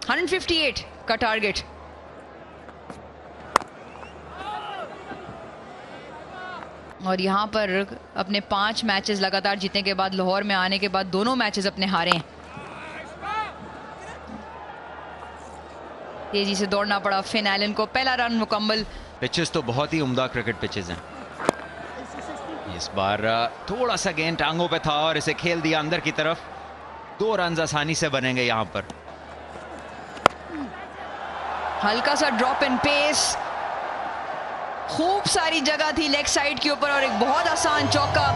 158 का टारगेट। और यहां पर अपने 5 मैचेस लगातार जीतने के बाद, लाहौर में आने के बाद दोनों मैचेस अपने हारे हैं। तेजी से दौड़ना पड़ा फिन एलन को, पहला रन मुकम्मल। पिचेस तो बहुत ही उम्दा क्रिकेट पिचेस हैं। इस बार थोड़ा सा गेंद टांगों पे था और इसे खेल दिया अंदर की तरफ। 2 रन आसानी से बनेंगे यहां पर। हल्का सा ड्रॉप इन पेस, खूब सारी जगह थी लेग साइड के ऊपर और एक बहुत आसान चौका।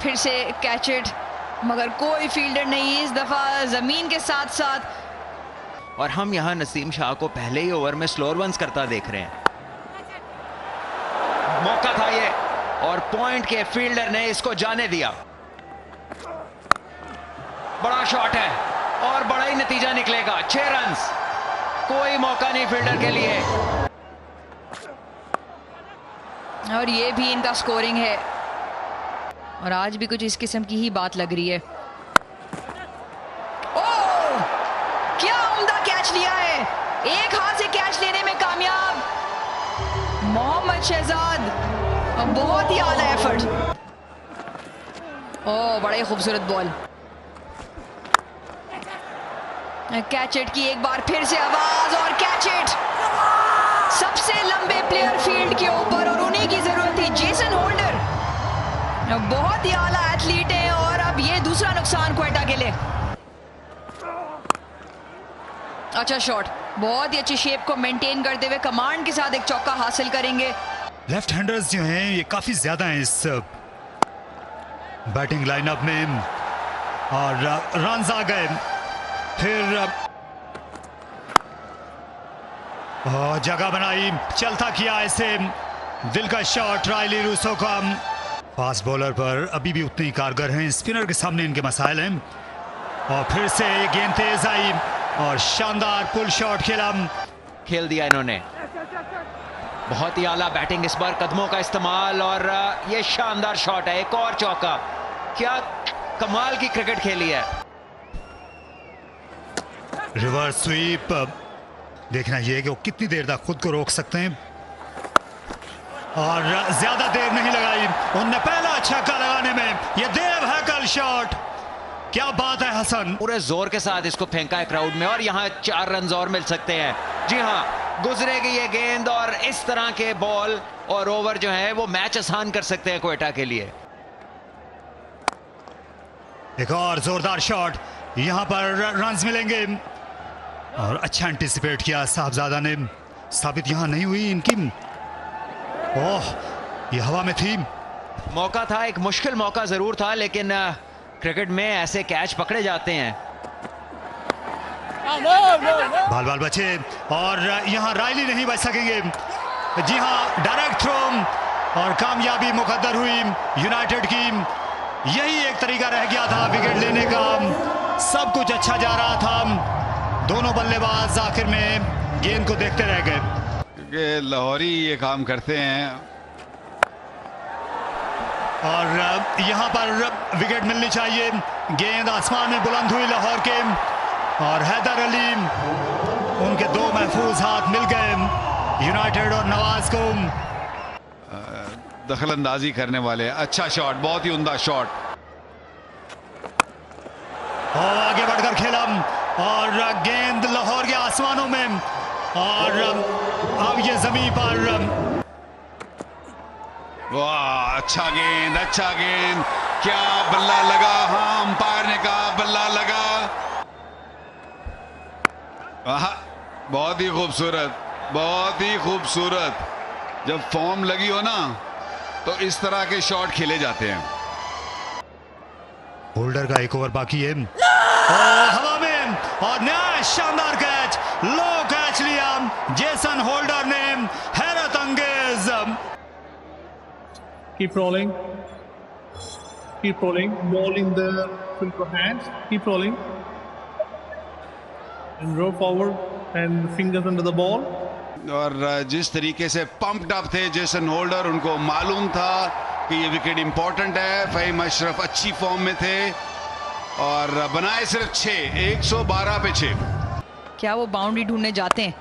फिर से कैच इट, मगर कोई फील्डर नहीं इस दफा जमीन के साथ साथ। और हम यहां नसीम शाह को पहले ही ओवर में स्लोअर वंस करता देख रहे हैं। मौका था ये और पॉइंट के फील्डर ने इसको जाने दिया। बड़ा शॉट है और बड़ा ही नतीजा निकलेगा। 6 रन, कोई मौका नहीं फील्डर के लिए। और ये भी इनका स्कोरिंग है और आज भी कुछ इस किस्म की ही बात लग रही है। ओह, क्या उम्दा कैच लिया है, एक हाथ से कैच लेने में कामयाब मोहम्मद शहजाद। बहुत ही आला एफर्ट। ओह, बड़े खूबसूरत बॉल। कैच इट की एक बार फिर से आवाज और कैच इट। सबसे लंबे प्लेयर फील्ड के ऊपर और उन्हीं की जरूरत थी, जेसन होल्डर। बहुत ही आला एथलीट है और अब ये दूसरा नुकसान क्वेटा के लिए। अच्छा शॉट, बहुत ही अच्छी शेप को मेंटेन करते हुए कमांड के साथ एक चौका हासिल करेंगे। लेफ्ट हैंडर्स जो हैं ये काफी ज्यादा हैं इस बैटिंग लाइनअप में और रन्स आ गए। फिर जगह बनाई, चलता किया इसे, दिल का शॉट रायली रूसो का। फास्ट बॉलर पर अभी भी उतने ही कारगर हैं, स्पिनर के सामने इनके मसाइल हैं। और फिर से गेंद तेज आई और शानदार पुल शॉट खेल दिया इन्होंने। बहुत ही आला बैटिंग इस बार, कदमों का इस्तेमाल और ये शानदार शॉट है। एक और चौका, क्या कमाल की क्रिकेट खेली है। रिवर्स स्वीप, देखना यह है कि वो कितनी देर तक खुद को रोक सकते हैं और ज्यादा देर नहीं लगाई उनने पहला छक्का लगाने में। यह देव हैकल शॉट, क्या बात है हसन। पूरे जोर के साथ इसको फेंका है क्राउड में और यहां 4 रन और मिल सकते हैं। जी हां, गुजरेगी ये गेंद और इस तरह के बॉल और ओवर जो है वो मैच आसान कर सकते हैं क्वेटा के लिए। एक और जोरदार शॉट, यहां पर रन्स मिलेंगे और अच्छा एंटिसिपेट किया साहबजादा ने। साबित यहां नहीं हुई इनकी। ओह, ये हवा में थी। मौका था, एक मुश्किल मौका जरूर था, लेकिन क्रिकेट में ऐसे कैच पकड़े जाते हैं। बाल बाल बचे और यहां रायली नहीं बच सकेंगे। जी हां, डायरेक्ट थ्रो और कामयाबी मुकद्दर हुई यूनाइटेड की। यही एक तरीका रह गया था विकेट लेने का। सब कुछ अच्छा जा रहा था, दोनों बल्लेबाज आखिर में गेंद को देखते रह गए। क्योंकि लाहौरी ये काम करते हैं और यहां पर विकेट मिलनी चाहिए। गेंद आसमान में बुलंद हुई लाहौर के और हैदर अली, उनके 2 महफूज हाथ मिल गए यूनाइटेड और नवाज को। दखल अंदाजी करने वाले। अच्छा शॉट, बहुत ही उम्दा शॉट। और आगे बढ़कर खेला और गेंद लाहौर के आसमानों में और अब ये जमीन पर। वाह, अच्छा गेंद, अच्छा गेंद, क्या बल्ला लगा। हाँ, अंपायर ने कहा बल्ला लगा। बहुत ही खूबसूरत, बहुत ही खूबसूरत। जब फॉर्म लगी हो ना तो इस तरह के शॉट खेले जाते हैं। होल्डर का एक ओवर बाकी है और हवा में और नया शानदार कैच, लो कैच लिया जेसन होल्डर ने, हैरत अंगेज। Keep rolling. Keep rolling. Ball in the filter hands. Keep rolling. And roll forward and fingers under the ball. और जिस तरीके से पंप्ड अप थे जेसन होल्डर, उनको मालूम था कि ये विकेट इंपॉर्टेंट है। फहीम अशरफ अच्छी फॉर्म में थे और बनाए सिर्फ 6, 112 पे 6। क्या वो बाउंड्री ढूंढने जाते हैं?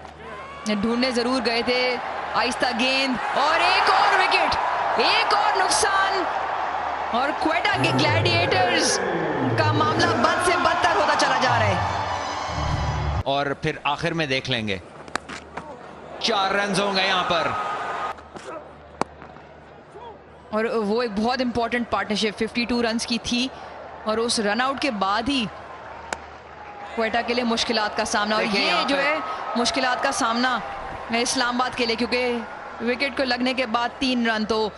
ढूंढने जरूर गए थे। आहिस्ता गेंद और एक और विकेट, एक और नुकसान, और क्वेटा के ग्लैडिएटर्स का मामला बद से बदतर होता चला जा रहा है। और फिर आखिर में देख लेंगे। 4 रन होंगे यहां पर, और वो एक बहुत इंपॉर्टेंट पार्टनरशिप 52 रन्स की थी, और उस रन आउट के बाद ही क्वेटा के लिए मुश्किलात का सामना। और ये जो है मुश्किलात का सामना है इस्लामाबाद के लिए, क्योंकि विकेट को लगने के बाद 3 रन, तो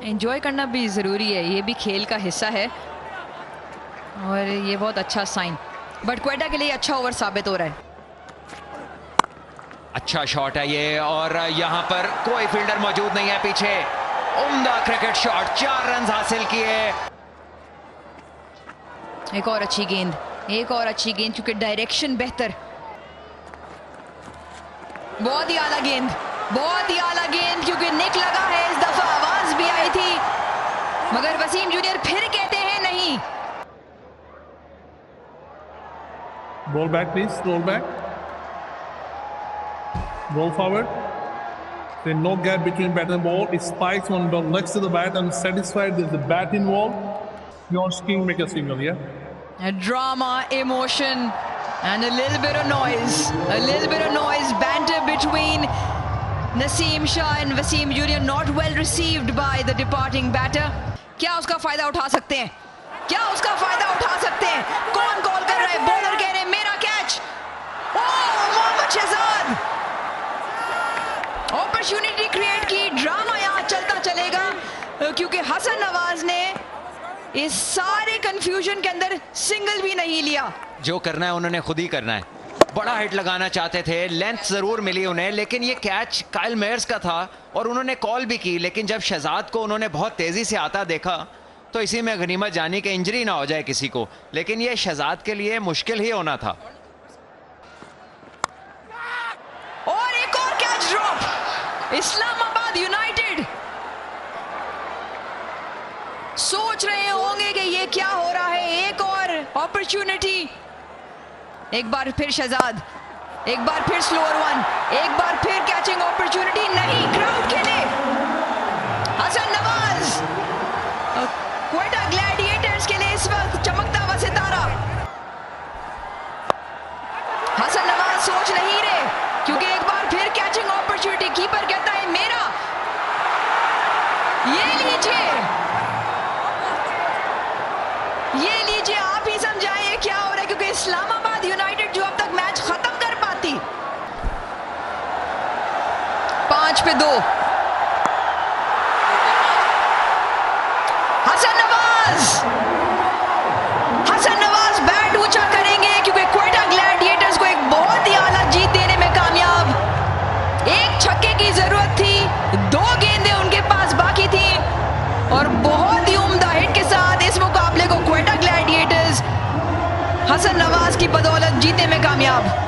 एंजॉय करना भी ज़रूरी है, ये भी खेल का हिस्सा है, और ये बहुत अच्छा साइन। बट क्वेटा के लिए अच्छा ओवर साबित हो रहा है। अच्छा शॉट है ये, और यहां पर कोई फील्डर मौजूद नहीं है पीछे। उम्दा क्रिकेट शॉट, 4 रन हासिल किए। एक और अच्छी गेंद, एक और अच्छी गेंद, क्योंकि डायरेक्शन बेहतर। बहुत ही आला गेंद, बहुत ही आला गेंद, क्योंकि निक लगा है। इस दफा आवाज भी आई थी, मगर वसीम जूनियर फिर कहते हैं नहीं। Ball back, please. Roll back. Roll forward. There's no gap between bat and ball. It spikes one ball next to the bat. I'm satisfied there's the bat involved. Your king make a signal, yeah? A drama, emotion, and a little bit of noise. A little bit of noise. Banter between Naseem Shah and Wasim Junior, not well received by the departing batter. क्या उसका फायदा उठा सकते हैं? क्या उसका फायदा उठा सकते हैं? कौन कॉल कर रहा है? बॉलर कह रहे हैं मेरा कैच। ओह, मोहम्मद शहजाद अपॉर्चुनिटी क्रिएट की। ड्रामा यहाँ चलता चलेगा, क्योंकि हसन नवाज ने इस सारे कंफ्यूजन के अंदर सिंगल भी नहीं लिया। जो करना है उन्होंने खुद ही करना है। बड़ा हिट लगाना चाहते थे, लेंथ जरूर मिली उन्हें, लेकिन ये कैच काइल मेयर्स का था और उन्होंने कॉल भी की। लेकिन जब शहजाद को उन्होंने बहुत तेजी से आता देखा तो इसी में गनीमत जानी कि इंजरी ना हो जाए किसी को, लेकिन ये शहजाद के लिए मुश्किल ही होना था। और एक और कैच ड्रॉप। इस्लामाबाद यूनाइटेड सोच रहे होंगे कि ये क्या हो रहा है। एक और अपॉर्चुनिटी, एक बार फिर शहजाद, एक बार फिर स्लोअर वन, एक बार फिर कैचिंग अपॉर्चुनिटी। नहीं, क्राउड के लिए हसन नवाज, क्वेटा ग्लैडिएटर्स के लिए इस वक्त चमकता हुआ सितारा। हसन नवाज सोच नहीं रहे, क्योंकि एक बार फिर कैचिंग अपॉर्चुनिटी। कीपर कहता है मेरा। ये लीजिए, आप ही समझाइए क्या हो रहा है, क्योंकि इस्लामाबाद यूनाइटेड जो अब तक मैच खत्म कर पाती, 5 पे 2। हसन नवाज बैट ऊंचा करेंगे, क्योंकि क्वेटा ग्लैडिएटर्स को एक बहुत ही आला जीत देने में कामयाब। एक छक्के की जरूरत थी, 2 गेंदें उनके पास बाकी थी, और बहुत ही उम्दा हिट के साथ इस मुकाबले को क्वेटा ग्लैडिएटर्स हसन नवाज की बदौलत जीतने में कामयाब।